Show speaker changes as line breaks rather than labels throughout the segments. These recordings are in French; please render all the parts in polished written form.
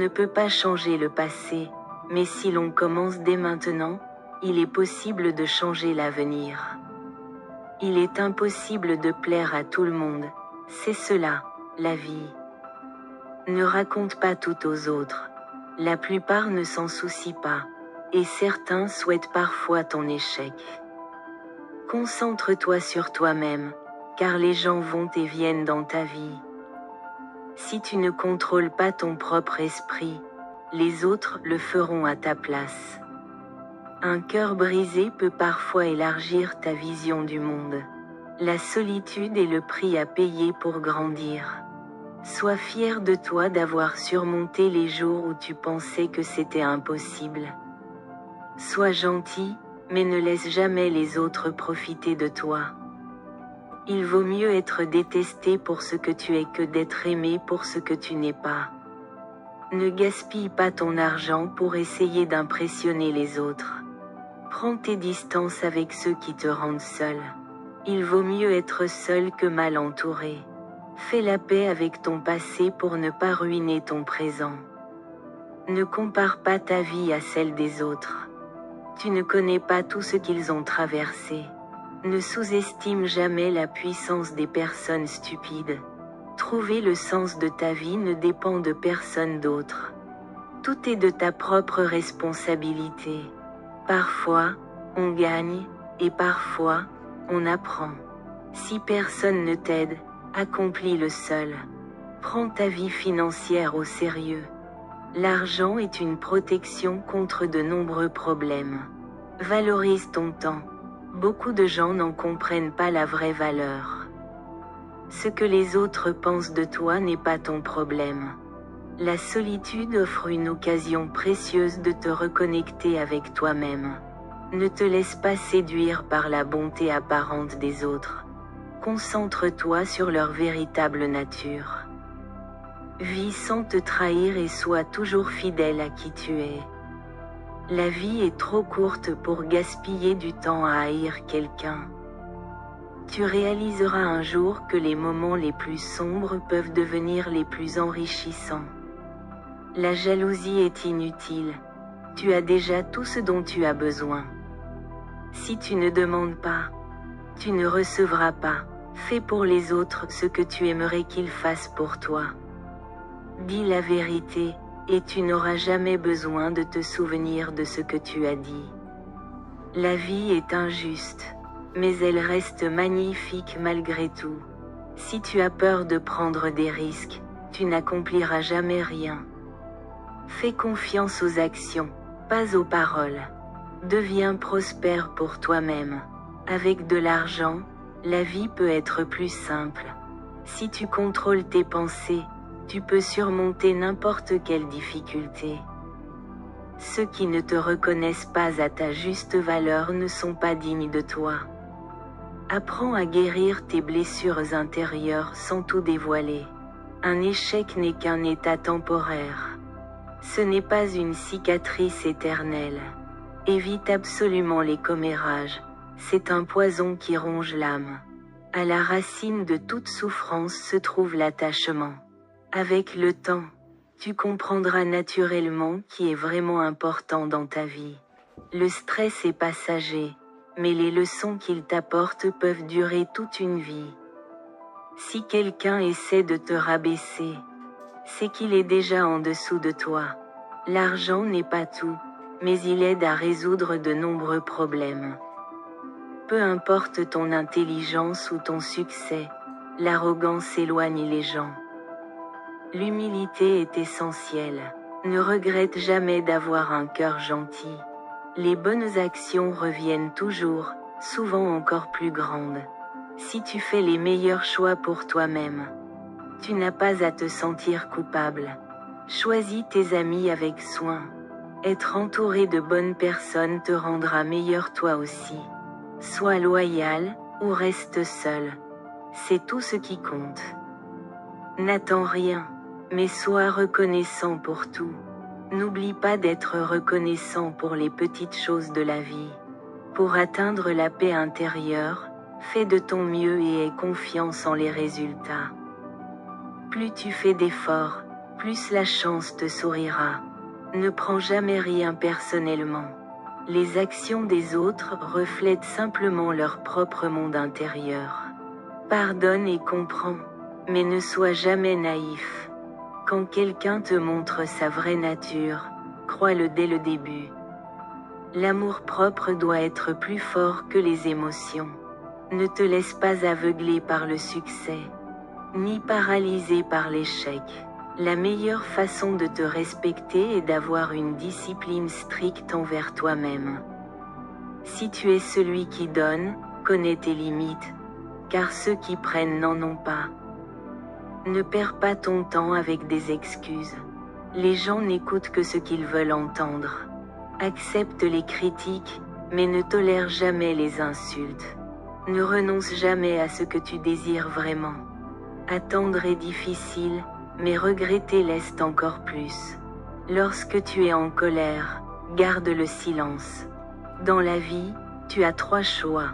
ne peut pas changer le passé, mais si l'on commence dès maintenant, il est possible de changer l'avenir. Il est impossible de plaire à tout le monde, c'est cela, la vie. Ne raconte pas tout aux autres. La plupart ne s'en soucient pas, et certains souhaitent parfois ton échec. Concentre-toi sur toi-même, car les gens vont et viennent dans ta vie. Si tu ne contrôles pas ton propre esprit, les autres le feront à ta place. Un cœur brisé peut parfois élargir ta vision du monde. La solitude est le prix à payer pour grandir. Sois fier de toi d'avoir surmonté les jours où tu pensais que c'était impossible. Sois gentil, mais ne laisse jamais les autres profiter de toi. Il vaut mieux être détesté pour ce que tu es que d'être aimé pour ce que tu n'es pas. Ne gaspille pas ton argent pour essayer d'impressionner les autres. Prends tes distances avec ceux qui te rendent seul. Il vaut mieux être seul que mal entouré. Fais la paix avec ton passé pour ne pas ruiner ton présent. Ne compare pas ta vie à celle des autres. Tu ne connais pas tout ce qu'ils ont traversé. Ne sous-estime jamais la puissance des personnes stupides. Trouver le sens de ta vie ne dépend de personne d'autre. Tout est de ta propre responsabilité. Parfois, on gagne, et parfois, on apprend. Si personne ne t'aide, accomplis-le seul. Prends ta vie financière au sérieux. L'argent est une protection contre de nombreux problèmes. Valorise ton temps. Beaucoup de gens n'en comprennent pas la vraie valeur. Ce que les autres pensent de toi n'est pas ton problème. La solitude offre une occasion précieuse de te reconnecter avec toi-même. Ne te laisse pas séduire par la bonté apparente des autres. Concentre-toi sur leur véritable nature. Vis sans te trahir et sois toujours fidèle à qui tu es. La vie est trop courte pour gaspiller du temps à haïr quelqu'un. Tu réaliseras un jour que les moments les plus sombres peuvent devenir les plus enrichissants. La jalousie est inutile. Tu as déjà tout ce dont tu as besoin. Si tu ne demandes pas, tu ne recevras pas. Fais pour les autres ce que tu aimerais qu'ils fassent pour toi. Dis la vérité, et tu n'auras jamais besoin de te souvenir de ce que tu as dit. La vie est injuste, mais elle reste magnifique malgré tout. Si tu as peur de prendre des risques, tu n'accompliras jamais rien. Fais confiance aux actions, pas aux paroles. Deviens prospère pour toi-même. Avec de l'argent, la vie peut être plus simple. Si tu contrôles tes pensées, tu peux surmonter n'importe quelle difficulté. Ceux qui ne te reconnaissent pas à ta juste valeur ne sont pas dignes de toi. Apprends à guérir tes blessures intérieures sans tout dévoiler. Un échec n'est qu'un état temporaire. Ce n'est pas une cicatrice éternelle. Évite absolument les commérages, c'est un poison qui ronge l'âme. À la racine de toute souffrance se trouve l'attachement. Avec le temps, tu comprendras naturellement qui est vraiment important dans ta vie. Le stress est passager, mais les leçons qu'il t'apporte peuvent durer toute une vie. Si quelqu'un essaie de te rabaisser, c'est qu'il est déjà en dessous de toi. L'argent n'est pas tout, mais il aide à résoudre de nombreux problèmes. Peu importe ton intelligence ou ton succès, l'arrogance éloigne les gens. L'humilité est essentielle. Ne regrette jamais d'avoir un cœur gentil. Les bonnes actions reviennent toujours, souvent encore plus grandes. Si tu fais les meilleurs choix pour toi-même, tu n'as pas à te sentir coupable. Choisis tes amis avec soin. Être entouré de bonnes personnes te rendra meilleur toi aussi. Sois loyal, ou reste seul. C'est tout ce qui compte. N'attends rien, mais sois reconnaissant pour tout. N'oublie pas d'être reconnaissant pour les petites choses de la vie. Pour atteindre la paix intérieure, fais de ton mieux et aie confiance en les résultats. Plus tu fais d'efforts, plus la chance te sourira. Ne prends jamais rien personnellement. Les actions des autres reflètent simplement leur propre monde intérieur. Pardonne et comprends, mais ne sois jamais naïf. Quand quelqu'un te montre sa vraie nature, crois-le dès le début. L'amour-propre doit être plus fort que les émotions. Ne te laisse pas aveugler par le succès, ni paralysé par l'échec. La meilleure façon de te respecter est d'avoir une discipline stricte envers toi-même. Si tu es celui qui donne, connais tes limites, car ceux qui prennent n'en ont pas. Ne perds pas ton temps avec des excuses. Les gens n'écoutent que ce qu'ils veulent entendre. Accepte les critiques, mais ne tolère jamais les insultes. Ne renonce jamais à ce que tu désires vraiment. Attendre est difficile, mais regretter l'est encore plus. Lorsque tu es en colère, garde le silence. Dans la vie, tu as 3 choix.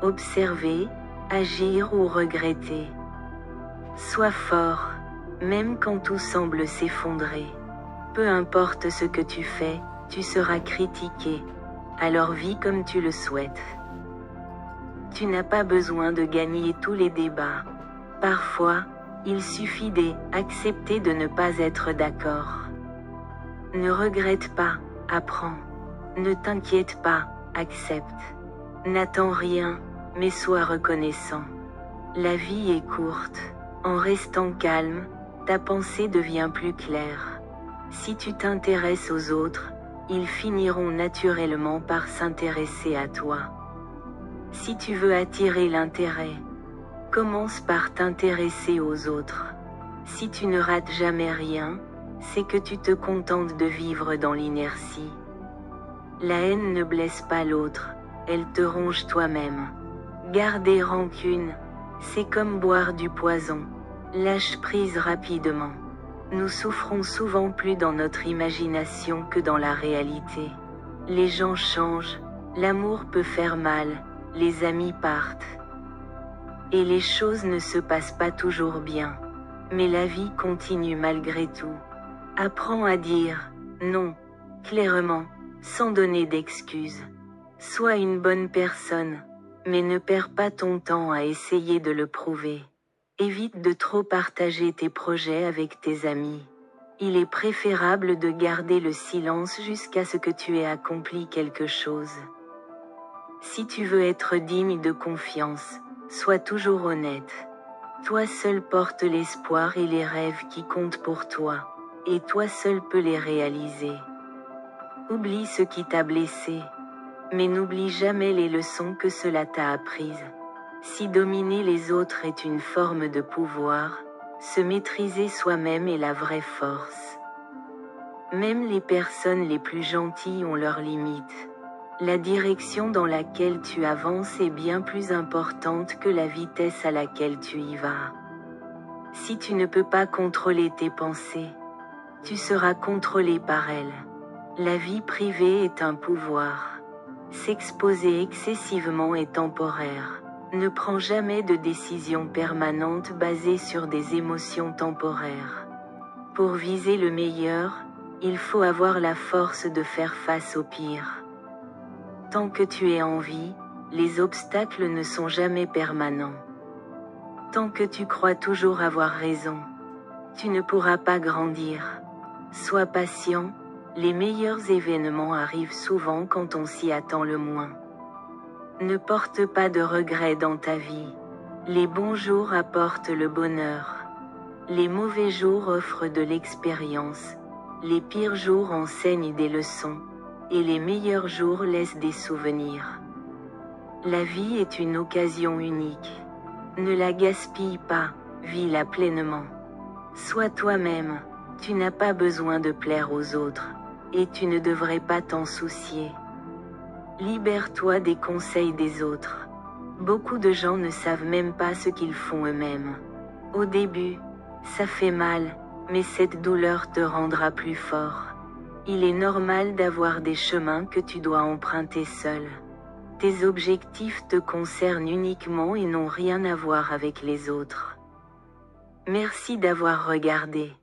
Observer, agir ou regretter. Sois fort, même quand tout semble s'effondrer. Peu importe ce que tu fais, tu seras critiqué. Alors vis comme tu le souhaites. Tu n'as pas besoin de gagner tous les débats. Parfois, il suffit d'accepter de ne pas être d'accord. Ne regrette pas, apprends. Ne t'inquiète pas, accepte. N'attends rien, mais sois reconnaissant. La vie est courte. En restant calme, ta pensée devient plus claire. Si tu t'intéresses aux autres, ils finiront naturellement par s'intéresser à toi. Si tu veux attirer l'intérêt, commence par t'intéresser aux autres. Si tu ne rates jamais rien, c'est que tu te contentes de vivre dans l'inertie. La haine ne blesse pas l'autre, elle te ronge toi-même. Garder rancune, c'est comme boire du poison. Lâche prise rapidement. Nous souffrons souvent plus dans notre imagination que dans la réalité. Les gens changent, l'amour peut faire mal, les amis partent. Et les choses ne se passent pas toujours bien. Mais la vie continue malgré tout. Apprends à dire non, clairement, sans donner d'excuses. Sois une bonne personne, mais ne perds pas ton temps à essayer de le prouver. Évite de trop partager tes projets avec tes amis. Il est préférable de garder le silence jusqu'à ce que tu aies accompli quelque chose. Si tu veux être digne de confiance, sois toujours honnête. Toi seul portes l'espoir et les rêves qui comptent pour toi, et toi seul peux les réaliser. Oublie ce qui t'a blessé, mais n'oublie jamais les leçons que cela t'a apprises. Si dominer les autres est une forme de pouvoir, se maîtriser soi-même est la vraie force. Même les personnes les plus gentilles ont leurs limites. La direction dans laquelle tu avances est bien plus importante que la vitesse à laquelle tu y vas. Si tu ne peux pas contrôler tes pensées, tu seras contrôlé par elles. La vie privée est un pouvoir. S'exposer excessivement est temporaire. Ne prends jamais de décisions permanentes basées sur des émotions temporaires. Pour viser le meilleur, il faut avoir la force de faire face au pire. Tant que tu es en vie, les obstacles ne sont jamais permanents. Tant que tu crois toujours avoir raison, tu ne pourras pas grandir. Sois patient, les meilleurs événements arrivent souvent quand on s'y attend le moins. Ne porte pas de regrets dans ta vie. Les bons jours apportent le bonheur. Les mauvais jours offrent de l'expérience. Les pires jours enseignent des leçons. Et les meilleurs jours laissent des souvenirs. La vie est une occasion unique. Ne la gaspille pas, vis-la pleinement. Sois toi-même, tu n'as pas besoin de plaire aux autres, et tu ne devrais pas t'en soucier. Libère-toi des conseils des autres. Beaucoup de gens ne savent même pas ce qu'ils font eux-mêmes. Au début, ça fait mal, mais cette douleur te rendra plus fort. Il est normal d'avoir des chemins que tu dois emprunter seul. Tes objectifs te concernent uniquement et n'ont rien à voir avec les autres. Merci d'avoir regardé.